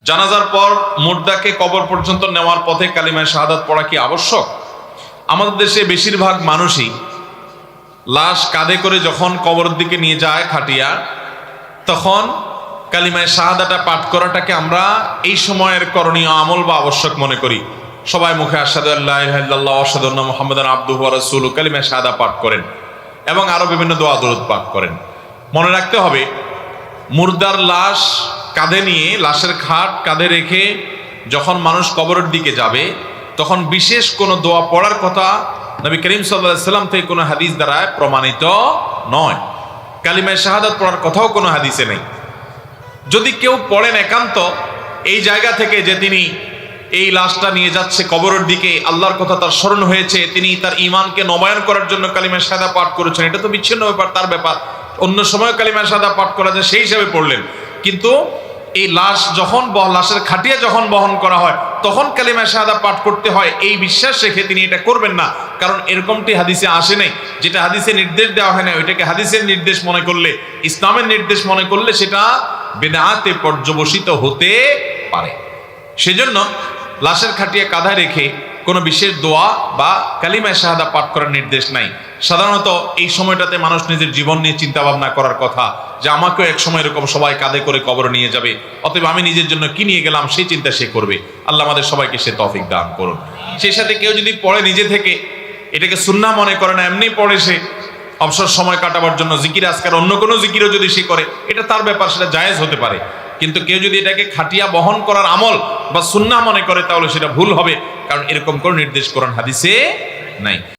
জানাজার পর মুর্দাকে কবর পর্যন্ত নেওয়ার পথে কালিমায়ে শাহাদাত পড়া কি আবশ্যক? আমাদের দেশে বেশিরভাগ মানুষই লাশ কাঁধে করে যখন কবরের দিকে নিয়ে যায় খাটিয়া, তখন কালিমায়ে শাহাদাটা পাঠ করাটাকে আমরা এই সময়ের করণীয় আমল বা আবশ্যক মনে করি। সবাই মুখে আশহাদু আল্লা ইলাহা ইল্লাল্লাহ ওয়া আশহাদু আন্না মুহাম্মাদান আবদুহু ওয়া রাসূলুহু কালিমায়ে শাহাদা পাঠ করেন এবং আরো বিভিন্ন দোয়া দরুদ পাঠ করেন। মনে রাখতে হবে, মুর্দার লাশ কাঁধে নিয়ে, লাশের খাট কাঁধে রেখে যখন মানুষ কবরের দিকে যাবে, তখন বিশেষ কোনো দোয়া পড়ার কথা নবী করিম সাল্লাল্লাহু আলাইহি সাল্লাম থেকে কোনো হাদিস দ্বারা প্রমাণিত নয়। কালিমায়ে শাহাদাত পড়ার কথাও কোনো হাদিসে নেই। যদি কেউ পড়েন একান্ত এই জায়গা থেকে যে তিনি এই লাশটা নিয়ে যাচ্ছে কবরের দিকে, আল্লাহর কথা তার স্মরণ হয়েছে, তিনি তার ঈমানকে নবায়ন করার জন্য কালিমায়ে শাহাদা পাঠ করেছেন, এটা তো বিচ্ছিন্ন ব্যাপার, তার ব্যাপার। অন্য সময় কালিমায়ে শাহাদা পাঠ করা যায়, সেই হিসাবে পড়লেন। কিন্তু এই লাশ যখন লাশের খাটিয়া যখন বহন করা হয়, তখন কালিমায়ে শাহাদা পাঠ করতে হয়, এই বিশ্বাস রেখে তিনি এটা করবেন না। কারণ এরকমটি হাদিসে আসে নাই। যেটা হাদিসে নির্দেশ দেওয়া হয় না, ওইটাকে হাদিসের নির্দেশ মনে করলে, ইসলামের নির্দেশ মনে করলে সেটা বিদআতে পর্যবসিত হতে পারে। সেজন্য লাশের খাটিয়া কাঁধায় রেখে কোনো বিশেষ দোয়া বা কালিমায়ে শাহাদা পাঠ করার নির্দেশ নাই। সাধারণত এই সময়টাতে মানুষ নিজের জীবন নিয়ে চিন্তা ভাবনা করার কথা, যে আমাকেও এক সময় এরকম সবাই কাঁধে করে কবরে নিয়ে যাবে, অতএব আমি নিজের জন্য কি নিয়ে গেলাম সেই চিন্তা সে করবে। আল্লাহ আমাদের সবাইকে সে তৌফিক দান করুন। সেই সাথে কেউ যদি পড়ে নিজে থেকে, এটাকে সুন্নাহ মনে করে না, এমনি পড়ে সে অবসর সময় কাটাবার জন্য, জিকির আজকার অন্য কোনো জিকিরও যদি সে করে, এটা তার ব্যাপার, সেটা জায়েজ হতে পারে। কিন্তু কেউ যদি এটাকে খাটিয়া বহন করার আমল বা সুন্নাহ মনে করে, তাহলে সেটা ভুল হবে, কারণ এরকম কোনো নির্দেশ কোরআন হাদিসে নাই।